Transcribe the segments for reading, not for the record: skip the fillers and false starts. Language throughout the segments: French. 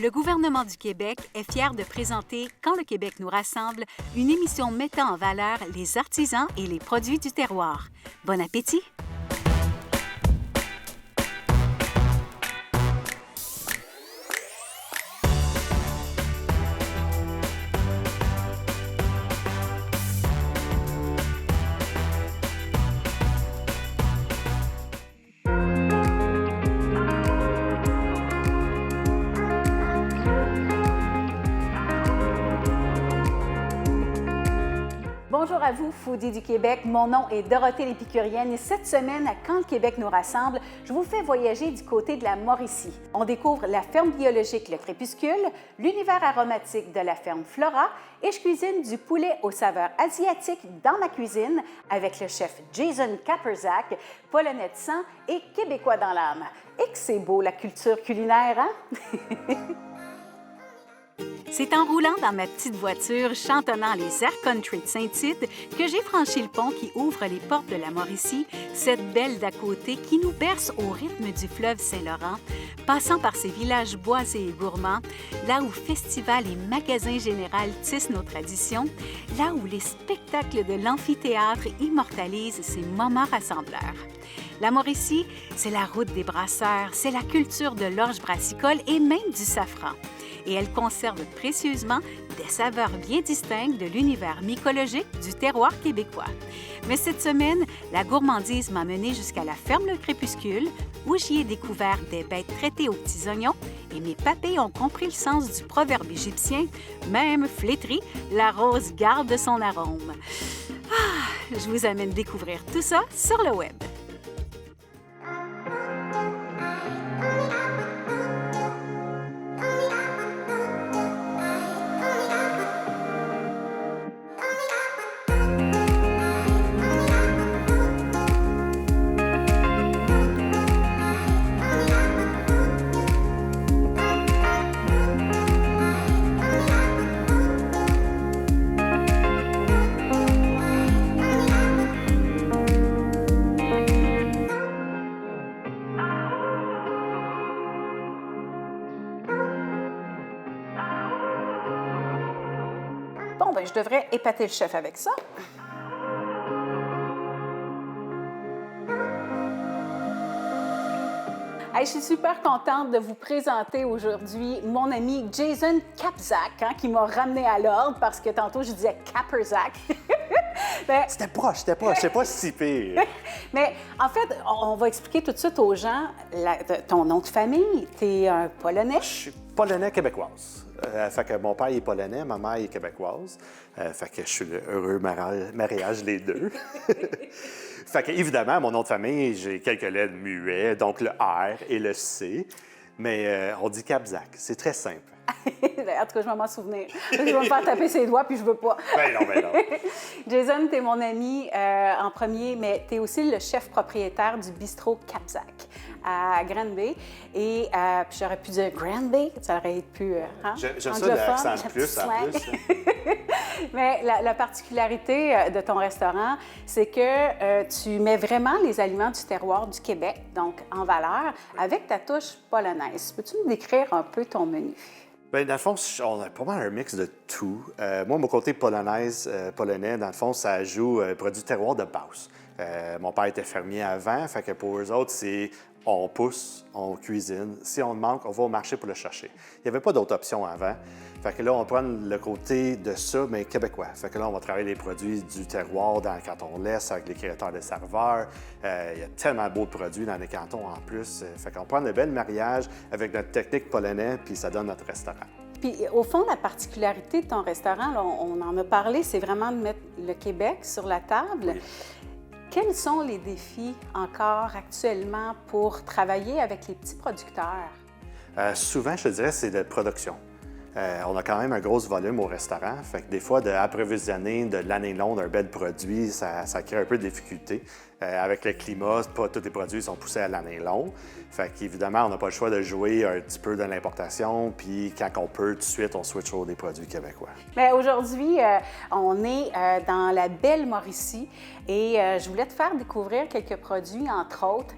Le gouvernement du Québec est fier de présenter Quand le Québec nous rassemble, une émission mettant en valeur les artisans et les produits du terroir. Bon appétit! Bonjour à vous, Foodies du Québec. Mon nom est Dorothée l'Épicurienne et cette semaine, à Quand le Québec nous rassemble, je vous fais voyager du côté de la Mauricie. On découvre la ferme biologique Le Crépuscule, l'univers aromatique de la ferme Flora et je cuisine du poulet aux saveurs asiatiques dans ma cuisine avec le chef Jason Kaperzak, polonais de sang et québécois dans l'âme. Et que c'est beau la culture culinaire, hein? C'est en roulant dans ma petite voiture, chantonnant les airs country de Saint-Tite, que j'ai franchi le pont qui ouvre les portes de la Mauricie, cette belle d'à côté qui nous berce au rythme du fleuve Saint-Laurent, passant par ces villages boisés et gourmands, là où festivals et magasins général tissent nos traditions, là où les spectacles de l'amphithéâtre immortalisent ces moments rassembleurs. La Mauricie, c'est la route des brasseurs, c'est la culture de l'orge brassicole et même du safran. Et elle conserve précieusement des saveurs bien distinctes de l'univers mycologique du terroir québécois. Mais cette semaine, la gourmandise m'a menée jusqu'à la ferme Le Crépuscule, où j'y ai découvert des bêtes traitées aux petits oignons et mes papilles ont compris le sens du proverbe égyptien « Même flétrie, la rose garde son arôme ». Je vous amène découvrir tout ça sur le web. Bon, ben, je devrais épater le chef avec ça. Hey, je suis super contente de vous présenter aujourd'hui mon ami Jason Kaperzak, qui m'a ramené à l'ordre parce que tantôt je disais Kaperzak. Ben, c'était proche, c'est pas si pire. Mais en fait, on va expliquer tout de suite aux gens ton nom de famille. Tu es un Polonais? Je suis polonais-québécoise. Fait que mon père est polonais, ma mère est québécoise. Fait que je suis le heureux mariage des deux. Fait que, évidemment, mon nom de famille, j'ai quelques lettres muets, donc le R et le C. Mais on dit Kaperzak. C'est très simple. En tout cas, je vais m'en souvenir. Je vais me faire taper ses doigts, puis je veux pas. Ben non. Jason, tu es mon ami en premier, mais tu es aussi le chef propriétaire du bistrot Kaperzak à Granby. Et puis j'aurais pu dire Granby, ça aurait été plus J'aime ça l'accent de plus, en plus. Mais la particularité de ton restaurant, c'est que tu mets vraiment les aliments du terroir du Québec, donc en valeur, avec ta touche polonaise. Peux-tu nous décrire un peu ton menu? Bien, dans le fond, on a pas mal un mix de tout. Moi, mon côté polonais, dans le fond, ça joue produit terroir de base. Mon père était fermier avant, fait que pour eux autres, c'est on pousse, on cuisine. Si on le manque, on va au marché pour le chercher. Il n'y avait pas d'autre option avant. Fait que là, on prend le côté de ça, mais québécois. Fait que là, on va travailler les produits du terroir dans le canton de l'Est avec les créateurs de serveurs. Il y a tellement de beaux produits dans les cantons en plus. Fait qu'on prend le bel mariage avec notre technique polonais, puis ça donne notre restaurant. Puis, au fond, la particularité de ton restaurant, là, on en a parlé, c'est vraiment de mettre le Québec sur la table. Oui. Quels sont les défis encore actuellement pour travailler avec les petits producteurs? Souvent, je te dirais, c'est de production. On a quand même un gros volume au restaurant, fait que des fois, d'approvisionner de l'année longue d'un bel produit, ça crée un peu de difficulté. Avec le climat, pas tous les produits sont poussés à l'année longue. Fait qu'évidemment, on n'a pas le choix de jouer un petit peu dans l'importation, puis quand on peut, tout de suite, on switch sur des produits québécois. Bien, aujourd'hui, on est dans la belle Mauricie et je voulais te faire découvrir quelques produits, entre autres.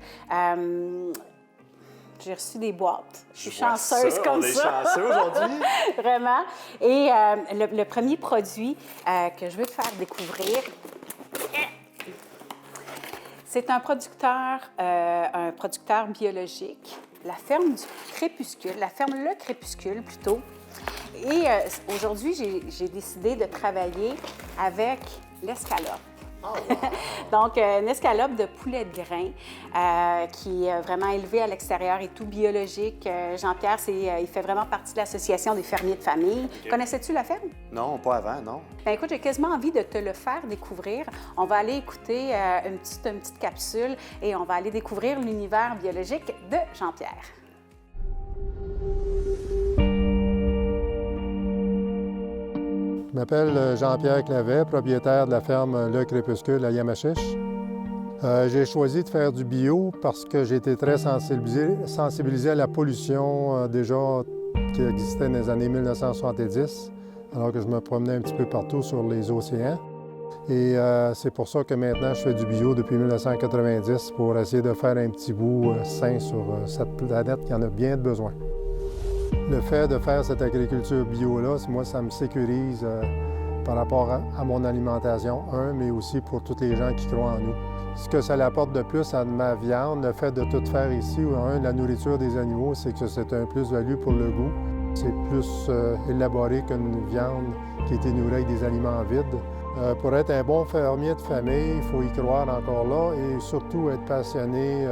j'ai reçu des boîtes. Je suis Je vois chanceuse ça, comme on est ça. chanceux aujourd'hui. Vraiment. Et le premier produit que je veux te faire découvrir, c'est un producteur biologique, la ferme du Crépuscule, la ferme Le Crépuscule plutôt. Et aujourd'hui, j'ai décidé de travailler avec l'escalope. Oh, wow. Donc, une escalope de poulet de grain qui est vraiment élevée à l'extérieur et tout biologique. Jean-Pierre, il fait vraiment partie de l'Association des fermiers de famille. Okay. Connaissais-tu la ferme? Non, pas avant, non. Bien, écoute, j'ai quasiment envie de te le faire découvrir. On va aller écouter une petite capsule et on va aller découvrir l'univers biologique de Jean-Pierre. Je m'appelle Jean-Pierre Clavet, propriétaire de la ferme Le Crépuscule à Yamachiche. J'ai choisi de faire du bio parce que j'ai été très sensibilisé à la pollution déjà qui existait dans les années 1970, alors que je me promenais un petit peu partout sur les océans. Et c'est pour ça que maintenant je fais du bio depuis 1990 pour essayer de faire un petit bout sain sur cette planète qui en a bien besoin. Le fait de faire cette agriculture bio-là, moi, ça me sécurise par rapport à mon alimentation, mais aussi pour tous les gens qui croient en nous. Ce que ça apporte de plus à ma viande, le fait de tout faire ici, la nourriture des animaux, c'est que c'est un plus-value pour le goût. C'est plus élaboré qu'une viande qui a été nourrie avec des aliments vides. Pour être un bon fermier de famille, il faut y croire encore là et surtout être passionné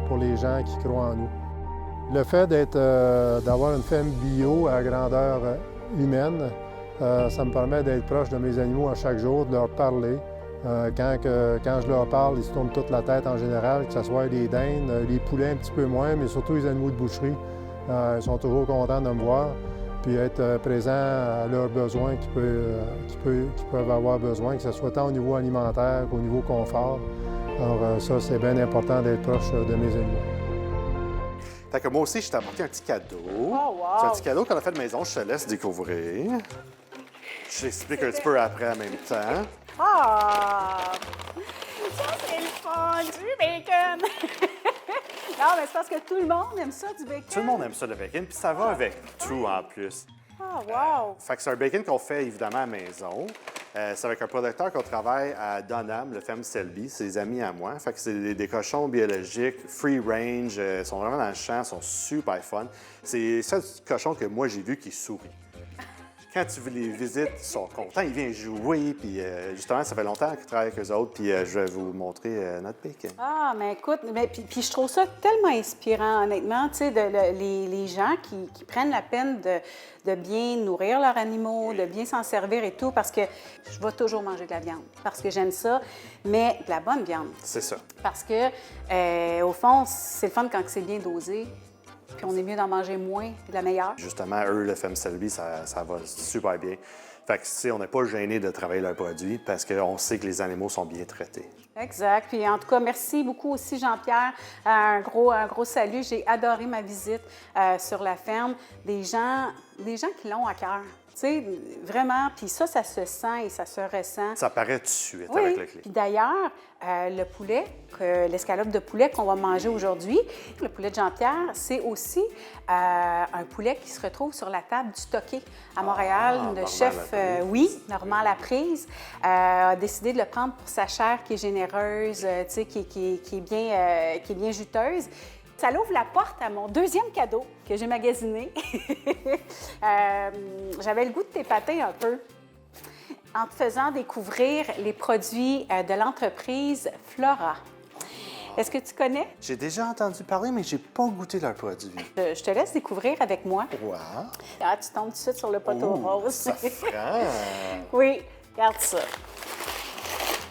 pour les gens qui croient en nous. Le fait d'avoir une ferme bio à grandeur humaine, ça me permet d'être proche de mes animaux à chaque jour, de leur parler. Quand je leur parle, ils se tournent toute la tête en général, que ce soit les dindes, les poulets un petit peu moins, mais surtout les animaux de boucherie. Ils sont toujours contents de me voir, puis être présent à leurs besoins qu'ils peuvent avoir besoin, que ce soit tant au niveau alimentaire qu'au niveau confort. Alors ça, c'est bien important d'être proche de mes animaux. Fait que moi aussi, je t'ai apporté un petit cadeau. Oh, wow. C'est un petit cadeau qu'on a fait de maison, je te laisse découvrir. Je t'explique un petit peu après en même temps. Ah! Ça, c'est le fun! Du bacon! Non, mais c'est parce que tout le monde aime ça, du bacon. Tout le monde aime ça, le bacon, puis ça va avec tout en plus. Ah, wow! Fait que c'est un bacon qu'on fait évidemment à la maison. C'est avec un producteur qu'on travaille à Dunham, le ferme Selby. C'est des amis à moi. Fait que c'est des cochons biologiques, free range, sont vraiment dans le champ, sont super fun. C'est les seuls cochons que moi j'ai vu qui sourient. Quand tu les visites, ils sont contents, ils viennent jouer. Puis justement, ça fait longtemps qu'ils travaillent avec eux autres. Puis je vais vous montrer notre bacon. Ah, mais écoute, puis je trouve ça tellement inspirant, honnêtement, tu sais, les gens qui prennent la peine de bien nourrir leurs animaux, de bien s'en servir et tout, parce que je vais toujours manger de la viande, parce que j'aime ça, mais de la bonne viande. C'est ça. Parce que, au fond, c'est le fun quand c'est bien dosé. Puis on est mieux d'en manger moins, de la meilleure. Justement, eux, le ferme Selby, ça va super bien. Fait que, tu sais, on n'est pas gêné de travailler leurs produits parce qu'on sait que les animaux sont bien traités. Exact. Puis en tout cas, merci beaucoup aussi, Jean-Pierre. Un gros salut. J'ai adoré ma visite sur la ferme. Des gens qui l'ont à cœur. Tu sais, vraiment. Puis ça se sent et ça se ressent. Ça paraît tout de suite Oui. avec le clé. Puis d'ailleurs, le poulet, l'escalope de poulet qu'on va manger aujourd'hui, le poulet de Jean-Pierre, c'est aussi un poulet qui se retrouve sur la table du Stocké à Montréal. Le Normand chef, Laprise. Normand Laprise, a décidé de le prendre pour sa chair qui est généreuse, tu sais, qui est bien juteuse. Ça l'ouvre la porte à mon deuxième cadeau que j'ai magasiné. J'avais le goût de t'épater un peu en te faisant découvrir les produits de l'entreprise Flora. Est-ce que tu connais? J'ai déjà entendu parler, mais j'ai pas goûté leurs produits. Je te laisse découvrir avec moi. Wow! Ah, tu tombes tout de suite sur le poteau rose. Safran! Oui, regarde ça.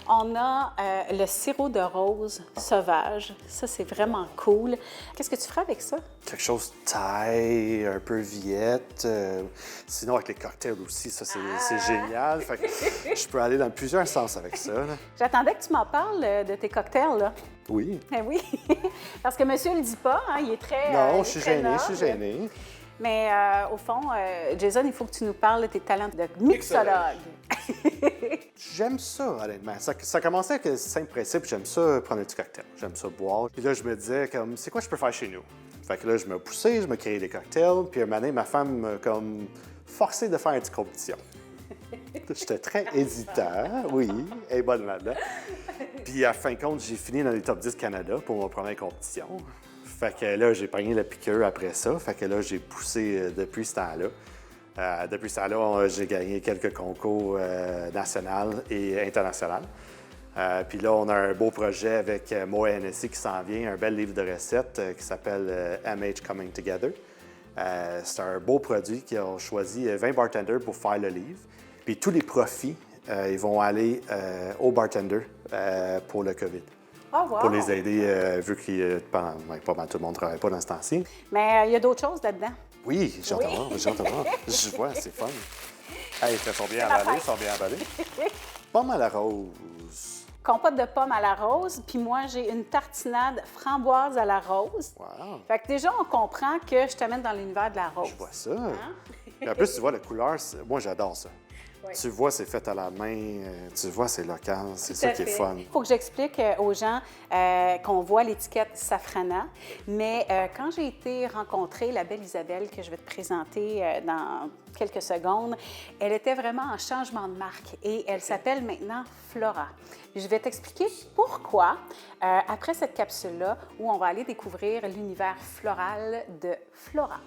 On a le sirop de rose sauvage. Ça, c'est vraiment cool. Qu'est-ce que tu feras avec ça? Quelque chose de taille, un peu viette. Sinon, avec les cocktails aussi, ça, c'est génial. Fait que je peux aller dans plusieurs sens avec ça. Là. J'attendais que tu m'en parles de tes cocktails, là. Oui. Eh oui, parce que monsieur ne le dit pas, hein, il est très Non, il est je suis très gêné, noble. je suis gêné. Mais au fond, Jason, il faut que tu nous parles de tes talents de mixologue. J'aime ça, honnêtement. Ça commençait avec un simple principe. J'aime ça prendre un petit cocktail. J'aime ça boire. Puis là, je me disais, comme, c'est quoi je peux faire chez nous? Fait que là, je me poussais, je me créais des cocktails, puis un moment donné, ma femme m'a comme forcé de faire une petite compétition. J'étais très hésitant, oui, elle est bonne là-dedans. Puis à fin de compte, j'ai fini dans les top 10 Canada pour ma première compétition. Fait que là, j'ai pogné la piqûre après ça. Fait que là, j'ai poussé depuis ce temps-là. Depuis ce temps-là, j'ai gagné quelques concours nationaux et internationaux. Puis là, on a un beau projet avec Moët Hennessy qui s'en vient, un bel livre de recettes qui s'appelle MH Coming Together. C'est un beau produit qui ont choisi 20 bartenders pour faire le livre. Puis tous les profits, ils vont aller aux bartenders pour le COVID. Oh, wow. Pour les aider, vu que pas mal tout le monde ne travaille pas dans ce temps-ci. Mais il y a d'autres choses là-dedans. Oui, j'ai hâte de voir. Je vois, c'est fun. Hey, ils sont bien emballés, Pas mal à rose. Compote de pommes à la rose, puis moi, j'ai une tartinade framboise à la rose. Wow. Fait que déjà, on comprend que je t'amène dans l'univers de la rose. Je vois ça. Puis en plus, tu vois, la couleur, moi, j'adore ça. Oui. Tu vois, c'est fait à la main, tu vois, c'est local, c'est ça qui est fun. Il faut que j'explique aux gens qu'on voit l'étiquette Safrana, mais quand j'ai été rencontrer la belle Isabelle, que je vais te présenter dans quelques secondes, elle était vraiment en changement de marque et elle s'appelle maintenant Flora. Je vais t'expliquer pourquoi après cette capsule-là, où on va aller découvrir l'univers floral de Flora.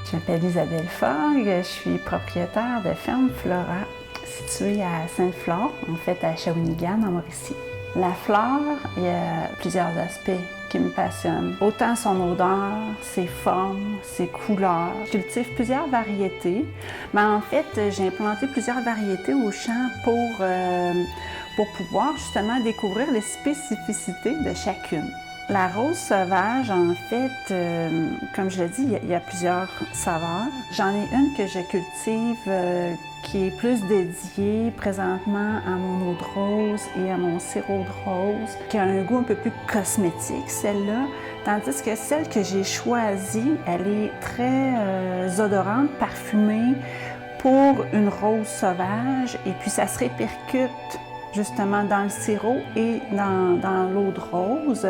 Je m'appelle Isabelle Fogg, je suis propriétaire de Ferme Flora, située à Sainte-Flore, en fait à Shawinigan, en Mauricie. La fleur, il y a plusieurs aspects qui me passionnent. Autant son odeur, ses formes, ses couleurs. Je cultive plusieurs variétés, mais en fait, j'ai implanté plusieurs variétés au champ pour pouvoir justement découvrir les spécificités de chacune. La rose sauvage, en fait, comme je l'ai dit, il y a plusieurs saveurs. J'en ai une que je cultive qui est plus dédiée présentement à mon eau de rose et à mon sirop de rose, qui a un goût un peu plus cosmétique, celle-là. Tandis que celle que j'ai choisie, elle est très odorante, parfumée pour une rose sauvage, et puis ça se répercute justement dans le sirop et dans l'eau de rose,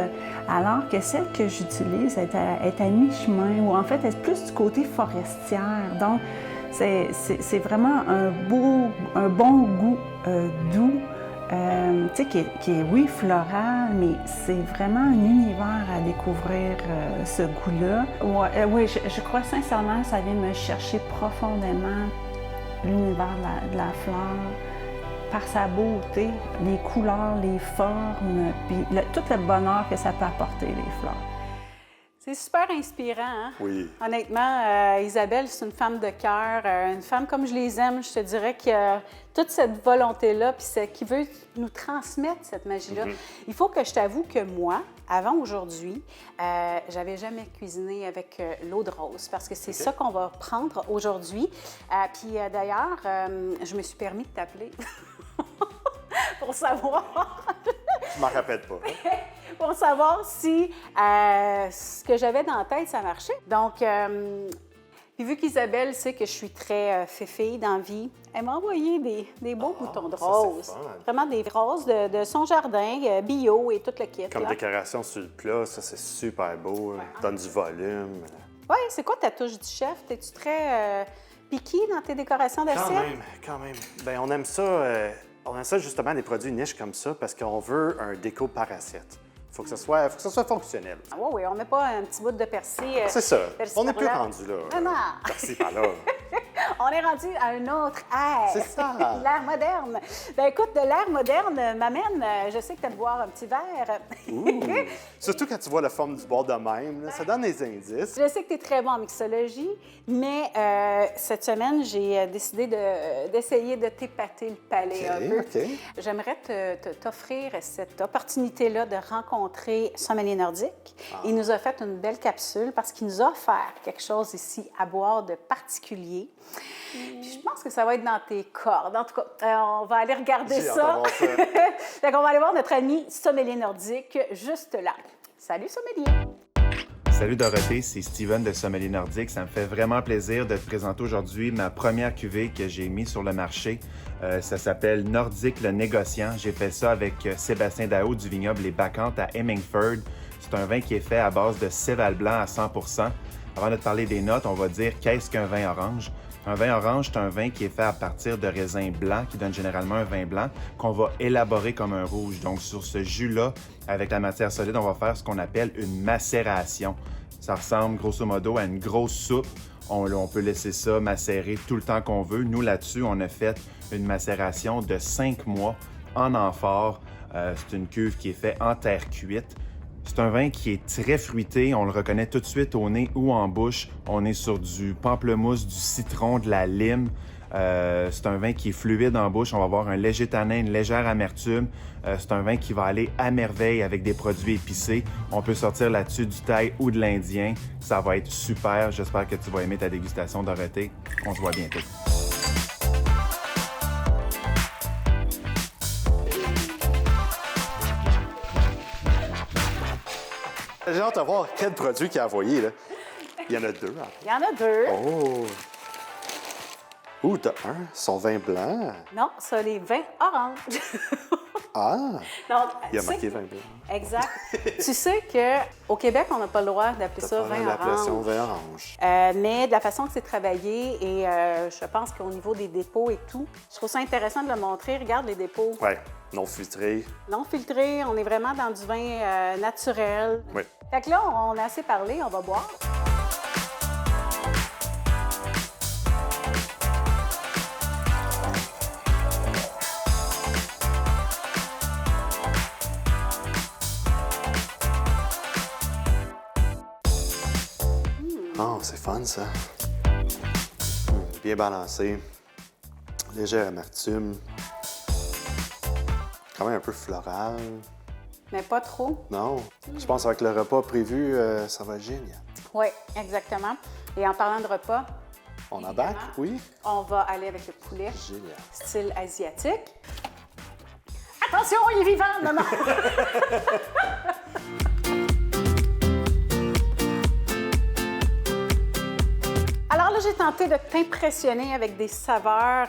alors que celle que j'utilise est à mi-chemin, ou en fait, elle est plus du côté forestière. Donc, c'est vraiment un bon goût doux, tu sais, qui est, oui, floral, mais c'est vraiment un univers à découvrir, ce goût-là. Oui, je crois sincèrement que ça vient me chercher profondément l'univers de la fleur, par sa beauté, les couleurs, les formes, puis tout le bonheur que ça peut apporter, les fleurs. C'est super inspirant, hein? Oui. Honnêtement, Isabelle, c'est une femme de cœur, une femme comme je les aime. Je te dirais qu'il y a toute cette volonté-là, puis qui veut nous transmettre cette magie-là. Il faut que je t'avoue que moi, avant aujourd'hui, j'avais jamais cuisiné avec l'eau de rose, parce que c'est ça qu'on va prendre aujourd'hui. Puis d'ailleurs, je me suis permis de t'appeler pour savoir... Je m'en rappelle pas. Pour savoir si ce que j'avais dans la tête, ça marchait. Donc, puis vu qu'Isabelle sait que je suis très féfille dans la vie, elle m'a envoyé des beaux boutons de rose. Vraiment des roses de son jardin, bio et tout le kit. Comme décoration sur le plat, ça, c'est super beau. Donne du volume. Oui, c'est quoi ta touche du chef? Es-tu très piqué dans tes décorations d'assiette? Quand même. Bien, on aime ça justement, des produits niches comme ça, parce qu'on veut un déco par assiette. Il faut que ça soit fonctionnel. Oui, on met pas un petit bout de persil. C'est ça. On n'est plus par-là. rendu là. Non, non. Persil par-là. On est rendu à un autre ère. C'est ça. L'ère moderne. Ben écoute, de l'ère moderne m'amène, je sais que tu aimes boire un petit verre. Surtout quand tu vois la forme du bord de même, là, ça donne des indices. Je sais que tu es très bon en mixologie, mais cette semaine, j'ai décidé d'essayer de t'épater le palais un peu. OK. J'aimerais t'offrir cette opportunité-là de rencontrer Sommelier Nordique. Il nous a fait une belle capsule parce qu'il nous a offert quelque chose ici à boire de particulier. Puis je pense que ça va être dans tes cordes. En tout cas, on va aller regarder J'ai hâte de ça. voir ça. Donc, on va aller voir notre ami Sommelier Nordique juste là. Salut, Sommelier! Salut Dorothée, c'est Steven de Sommelier Nordique. Ça me fait vraiment plaisir de te présenter aujourd'hui ma première cuvée que j'ai mise sur le marché. Ça s'appelle Nordique le Négociant. J'ai fait ça avec Sébastien Daou du vignoble Les Bacchantes à Hemingford. C'est un vin qui est fait à base de céval blanc à 100%. Avant de te parler des notes, on va dire qu'est-ce qu'un vin orange. Un vin orange, c'est un vin qui est fait à partir de raisins blancs, qui donne généralement un vin blanc, qu'on va élaborer comme un rouge. Donc, sur ce jus-là, avec la matière solide, on va faire ce qu'on appelle une macération. Ça ressemble grosso modo à une grosse soupe. On peut laisser ça macérer tout le temps qu'on veut. Nous, là-dessus, on a fait une macération de 5 mois en amphore. C'est une cuve qui est faite en terre cuite. C'est un vin qui est très fruité, on le reconnaît tout de suite au nez ou en bouche. On est sur du pamplemousse, du citron, de la lime. C'est un vin qui est fluide en bouche, on va avoir un léger tanin, une légère amertume. C'est un vin qui va aller à merveille avec des produits épicés. On peut sortir là-dessus du thaï ou de l'indien. Ça va être super, j'espère que tu vas aimer ta dégustation, Dorothée. On se voit bientôt. J'ai hâte de voir quel produit qu'il a envoyé, là. Il y en a 2. Hein? Il y en a 2. Oh! Ouh, t'as un, son vin blanc. Non, ça, les vins oranges. Ah! Non, Il a tu marqué sais- vin blanc. Exact. Tu sais qu'au Québec, on n'a pas le droit d'appeler ça vin L'appellation orange. vin orange. Mais de la façon que c'est travaillé, et je pense qu'au niveau des dépôts et tout, je trouve ça intéressant de le montrer. Regarde les dépôts. Ouais, non filtré. Non filtré, on est vraiment dans du vin naturel. Oui. Fait que là, on a assez parlé, on va boire. Oh, c'est fun, ça. Bien balancé. Légère amertume. Quand même un peu floral. Mais pas trop. Non. Je pense qu'avec le repas prévu, ça va être génial. Oui, exactement. Et en parlant de repas, On embarque, oui? on va aller avec le poulet, Génial. style asiatique. Attention, il est vivant! Non, non! Alors là, j'ai tenté de t'impressionner avec des saveurs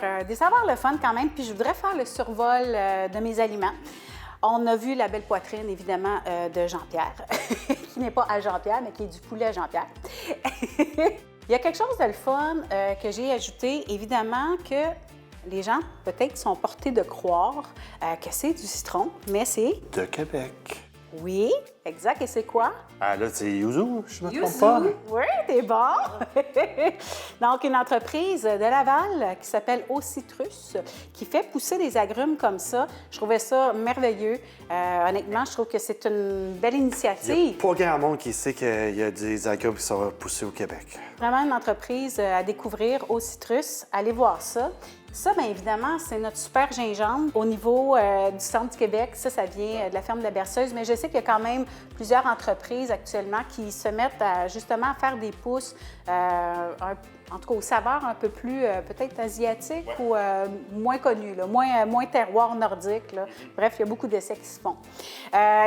le fun quand même, puis je voudrais faire le survol de mes aliments. On a vu la belle poitrine, évidemment, de Jean-Pierre, qui n'est pas à Jean-Pierre, mais qui est du poulet à Jean-Pierre. Il y a quelque chose de le fun que j'ai ajouté, évidemment, que les gens, peut-être, sont portés de croire que c'est du citron, mais c'est... De Québec. Oui, exact. Et c'est quoi? Ah, là, c'est Yuzu, je me trompe pas. Oui, t'es bon! Donc, une entreprise de Laval qui s'appelle Au Citrus, qui fait pousser des agrumes comme ça. Je trouvais ça merveilleux. Honnêtement, je trouve que c'est une belle Il n'y initiative. a pas grand monde qui sait qu'il y a des agrumes qui sont poussés au Québec. Vraiment une entreprise à découvrir, Au Citrus. Allez voir ça. Ça, bien évidemment, c'est notre super gingembre. Au niveau du centre du Québec, ça vient de la ferme de la Berceuse, mais je sais qu'il y a quand même plusieurs entreprises actuellement qui se mettent à justement faire des pousses, en tout cas aux saveurs un peu plus peut-être asiatiques ou moins connues, là, moins terroir nordique. Là. Bref, il y a beaucoup d'essais qui se font.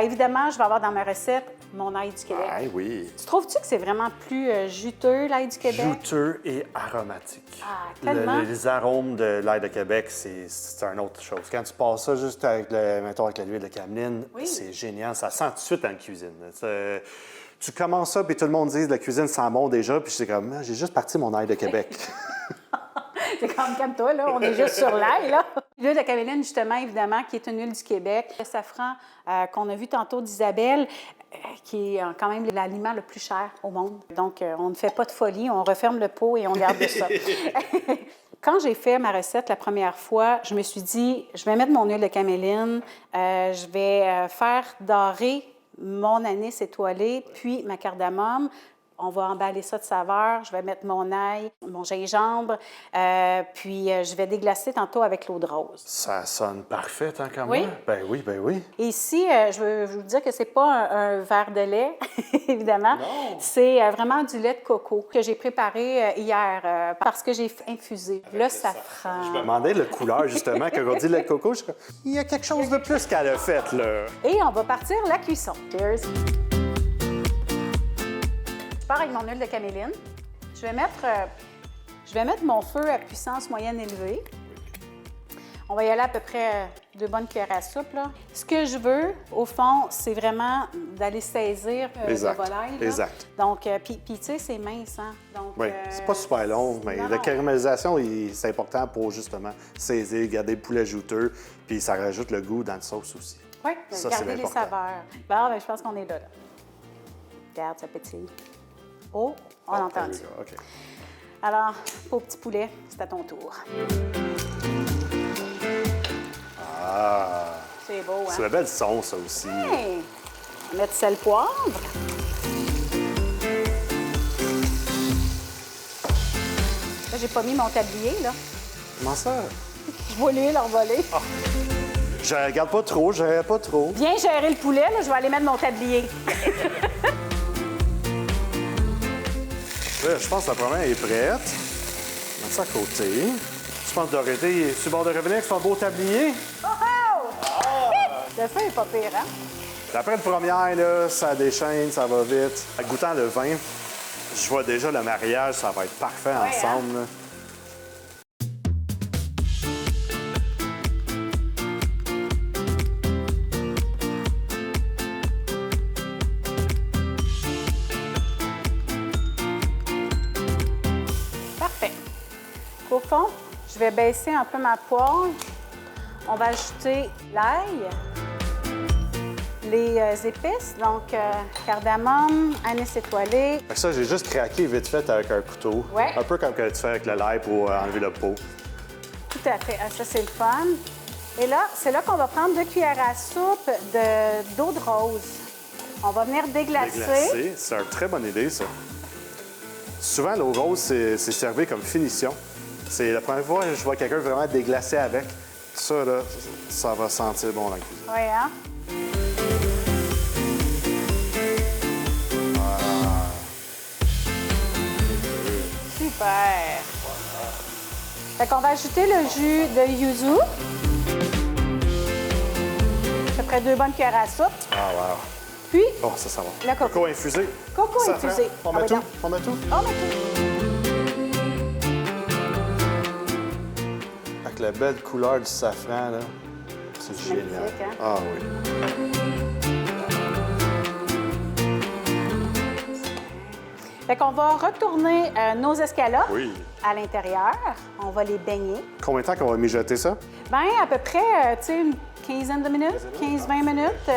Évidemment, je vais avoir dans ma recette mon ail du Québec. Ah oui. Tu trouves-tu que c'est vraiment plus juteux, l'ail du Québec? Juteux et aromatique. Ah, tellement. Les arômes de l'ail de Québec, c'est une autre chose. Quand tu passes ça juste avec, mettons, avec l'huile de cameline, Oui. c'est génial. Ça sent tout de suite dans la cuisine. Tu commences ça, puis tout le monde dit que la cuisine sent bon déjà, puis c'est comme, j'ai juste parti mon ail de Québec. C'est comme toi, là. On est juste sur l'ail, là. L'huile de caméline, justement, évidemment, qui est une huile du Québec. Le safran qu'on a vu tantôt d'Isabelle, qui est quand même l'aliment le plus cher au monde. Donc, on ne fait pas de folie, on referme le pot et on garde ça. Quand j'ai fait ma recette la première fois, je me suis dit, je vais mettre mon huile de caméline, je vais faire dorer mon anis étoilé, puis ma cardamome. On va emballer ça de saveur. Je vais mettre mon ail, mon gingembre, puis je vais déglacer tantôt avec l'eau de rose. Ça sonne parfait, tant qu'à Oui. moi. Ben oui, ben oui. Et ici, je veux vous dire que c'est pas un verre de lait, évidemment. Non. C'est vraiment du lait de coco que j'ai préparé hier parce que j'ai infusé le safran. Je me demandais la couleur, justement, quand on dit le coco. Je suis comme, il y a quelque chose de plus qu'elle a fait, là. Et on va partir la cuisson. Cheers! pars avec mon huile de caméline. Je vais mettre mon feu à puissance moyenne élevée. On va y aller à peu près 2 bonnes cuillères à soupe, là. Ce que je veux, au fond, c'est vraiment d'aller saisir le volaille. Là. Exact. Donc, puis tu sais, c'est mince, hein? Donc, Oui, c'est pas super long, mais la caramélisation, c'est important pour justement saisir, garder le poulet juteux, puis ça rajoute le goût dans la sauce aussi. Oui, Ça, garder c'est les important. saveurs. Bon, ben, je pense qu'on est là. Regarde, ça pétille. Oh, on entend ça. OK. Alors, pour petit poulet, c'est à ton tour. Ah! C'est beau, hein? C'est la belle sauce, ça aussi. Hey! On va mettre sel, poivre. Là, j'ai pas mis mon tablier, là. Comment ça? Je vois l'huile envolée. Je regarde pas trop, je regarde pas trop. Bien gérer le poulet, là, je vais aller mettre mon tablier. Là, je pense que la première est prête. Mettre ça à côté. Je pense que Dorothée est sur le bord de revenir avec son beau tablier. Oh oh! Le feu est pas pire, hein? Après une première, là, ça déchaîne, ça va vite. En goûtant le vin, je vois déjà le mariage, ça va être parfait ensemble. Là. Parfait. Au fond, je vais baisser un peu ma poêle. On va ajouter l'ail, les épices, donc cardamome, anis étoilé. Fait que ça, j'ai juste craqué vite fait avec un couteau. Ouais. Un peu comme que tu fais avec le lait pour enlever le pot. Tout à fait. Ah, ça, c'est le fun. Et là, c'est là qu'on va prendre 2 cuillères à soupe d'eau de rose. On va venir déglacer. Déglacer, c'est une très bonne idée, ça. Souvent, l'eau rose, c'est servi comme finition. C'est la première fois que je vois quelqu'un vraiment déglacer avec. Ça, là, ça va sentir bon dans la cuisine. Oui, hein? Super! Fait qu'on va ajouter le jus de yuzu. À peu près 2 bonnes cuillères à soupe. Ah, wow. Puis, Oh, ça va. le coco. Coco infusé. Coco Safran. infusé. On Ah met oui, tout? donc. On met tout? On met tout. Avec la belle couleur du safran, là. C'est génial. Magnifique, hein? Ah oui. Fait qu'on va retourner nos escalopes Oui. à l'intérieur. On va les baigner. Combien de temps qu'on va mijoter ça? Bien, à peu près, tu sais, une quinzaine de minutes, 15-20 minutes.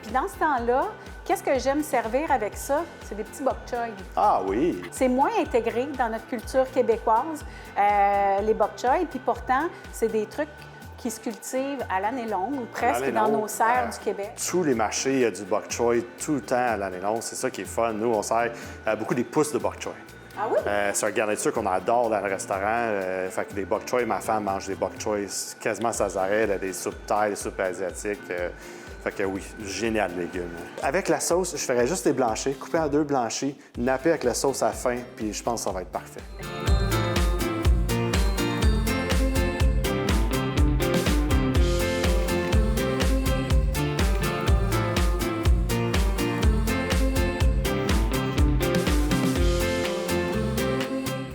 Puis dans ce temps-là, qu'est-ce que j'aime servir avec ça? C'est des petits bok choy. Ah oui. C'est moins intégré dans notre culture québécoise, les bok choy, puis pourtant, c'est des trucs qui se cultivent à l'année longue, ou presque l'année dans longue, nos serres du Québec. Tous les marchés, il y a du bok choy tout le temps à l'année longue. C'est ça qui est fun. Nous, on sert beaucoup des pousses de bok choy. Ah oui? C'est un garniture qu'on adore dans le restaurant. Fait que des bok choy, ma femme mange des bok choy quasiment sans arrêt. Elle a des soupes thaï, des soupes asiatiques. Fait que oui, génial de légumes. Avec la sauce, je ferais juste les blanchis, couper en 2 blanchis, napper avec la sauce à la fin, puis je pense que ça va être parfait.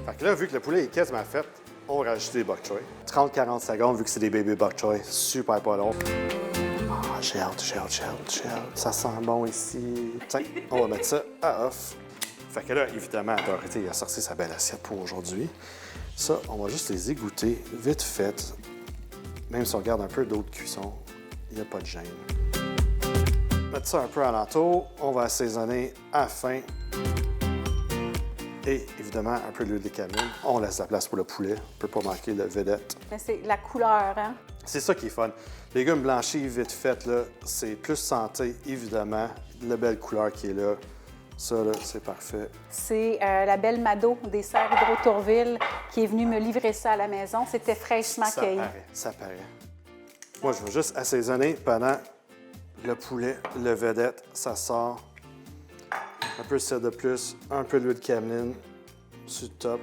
Fait que là, vu que le poulet est quasiment fait, on va rajouter des bok choy. 30-40 secondes, vu que c'est des bébés bok choy, super pas long. Ah, j'ai hâte. Ça sent bon ici. Tiens, on va mettre ça à off. Fait que là, évidemment, Dorothée a sorti sa belle assiette pour aujourd'hui. Ça, on va juste les égoutter vite fait. Même si on regarde un peu d'autres cuissons, il n'y a pas de gêne. Mettre ça un peu alentour. On va assaisonner à la fin. Et évidemment, un peu d'huile de caméline. On laisse la place pour le poulet. On ne peut pas manquer de vedette. Mais c'est la couleur, hein? C'est ça qui est fun. Légumes blanchis, vite fait, là, c'est plus santé, évidemment. La belle couleur qui est là. Ça, là, c'est parfait. C'est la belle Mado des Serres Hydro-Tourville qui est venue me livrer ça à la maison. C'était fraîchement cueilli. Ça paraît. Moi, je vais juste assaisonner pendant le poulet, le vedette, ça sort. Un peu de sel de plus, un peu d'huile de cameline sur le top.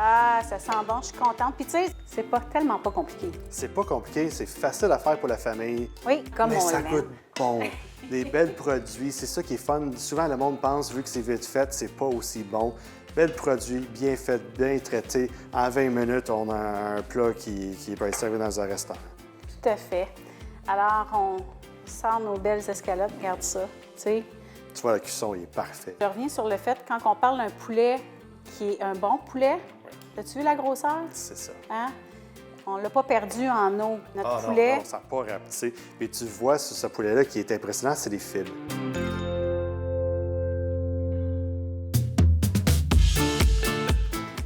Ah, ça sent bon, je suis contente. Puis tu sais, c'est tellement pas compliqué. C'est pas compliqué, c'est facile à faire pour la famille. Oui, comme mais on ça l'aime. coûte bon. Des belles produits, c'est ça qui est fun. Souvent, le monde pense, vu que c'est vite fait, c'est pas aussi bon. Belles produits, bien faits, bien traités. En 20 minutes, on a un plat qui peut être servi dans un restaurant. Tout à fait. Alors, on sort nos belles escalope, regarde ça, tu sais. Tu vois, la cuisson, il est parfait. Je reviens sur le fait, quand on parle d'un poulet qui est un bon poulet, as-tu vu la grosseur? C'est ça. Hein? On l'a pas perdu en eau. Notre Ah poulet, non, ça n'a pas rapetissé. Et tu vois sur ce poulet-là qui est impressionnant, c'est les fibres.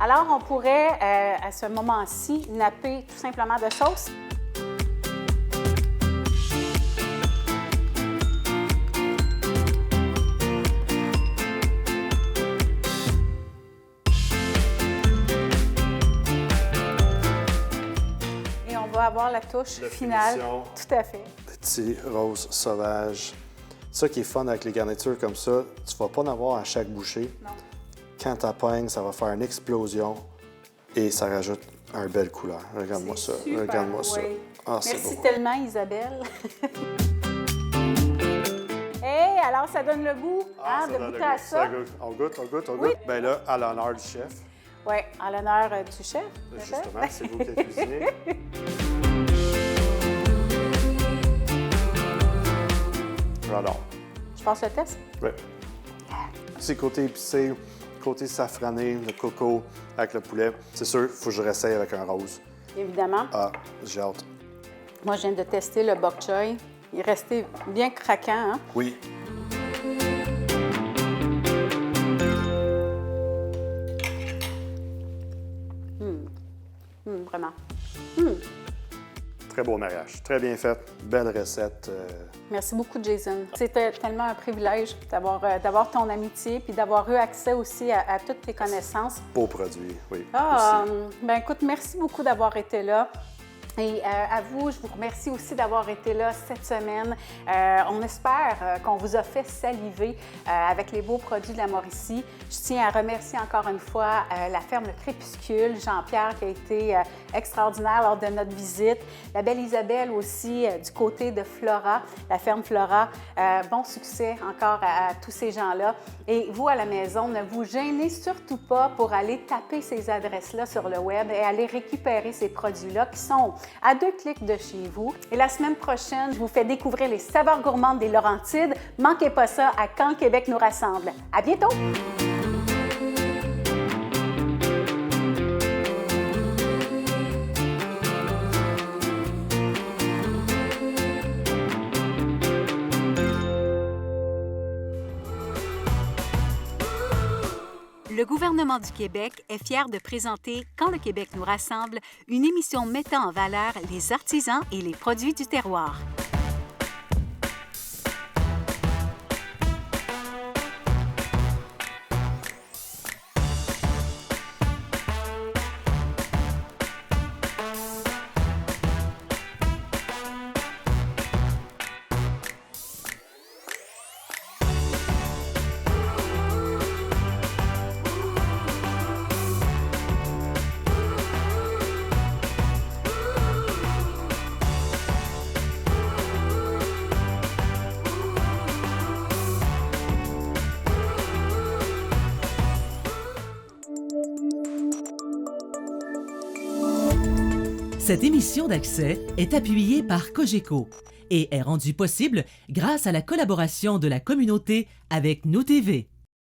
alors on pourrait, à ce moment-ci, napper tout simplement de sauce. Et on va avoir la touche La finale. finition. Tout à fait. Petit rose sauvage. Ça qui est fun avec les garnitures comme ça, tu vas pas en avoir à chaque bouchée. Non. Quand tu pognes, ça va faire une explosion et ça rajoute une belle couleur. Regarde-moi ça. Super, Regarde-moi ça. oui. Ah, c'est Merci beau. tellement, Isabelle. Hey, alors ça donne le goût Ah, de donne le goûter goût. à ça. goûte. On goûte, on goûte, on Oui. goûte. Bien là, à l'honneur du chef. Oui, en l'honneur du chef. le chef. Justement, c'est vous qui avez cuisiné. Alors, Je passe le test. oui. C'est côté épicé, côté safrané, le coco avec le poulet. C'est sûr, il faut que je réessaye avec un rose. Évidemment. Ah, j'ai hâte. Moi, je viens de tester le bok choy. Il est resté bien craquant, hein? Oui. Vraiment. Très beau mariage. Très bien fait. Belle recette. Merci beaucoup, Jason. C'était tellement un privilège d'avoir ton amitié puis d'avoir eu accès aussi à toutes tes connaissances. Beau produit, oui. Ah, aussi. ben écoute, merci beaucoup d'avoir été là. Et à vous, je vous remercie aussi d'avoir été là cette semaine. On espère qu'on vous a fait saliver avec les beaux produits de la Mauricie. Je tiens à remercier encore une fois la ferme Le Crépuscule, Jean-Pierre qui a été extraordinaire lors de notre visite. La belle Isabelle aussi du côté de Flora, la ferme Flora. Bon succès encore à tous ces gens-là. Et vous à la maison, ne vous gênez surtout pas pour aller taper ces adresses-là sur le web et aller récupérer ces produits-là qui sont à 2 clics de chez vous. Et la semaine prochaine, je vous fais découvrir les saveurs gourmandes des Laurentides. Manquez pas ça à Quand le Québec nous rassemble. À bientôt! Le gouvernement du Québec est fier de présenter Quand le Québec nous rassemble, une émission mettant en valeur les artisans et les produits du terroir. Cette émission d'Accès est appuyée par Cogeco et est rendue possible grâce à la collaboration de la communauté avec Nous TV.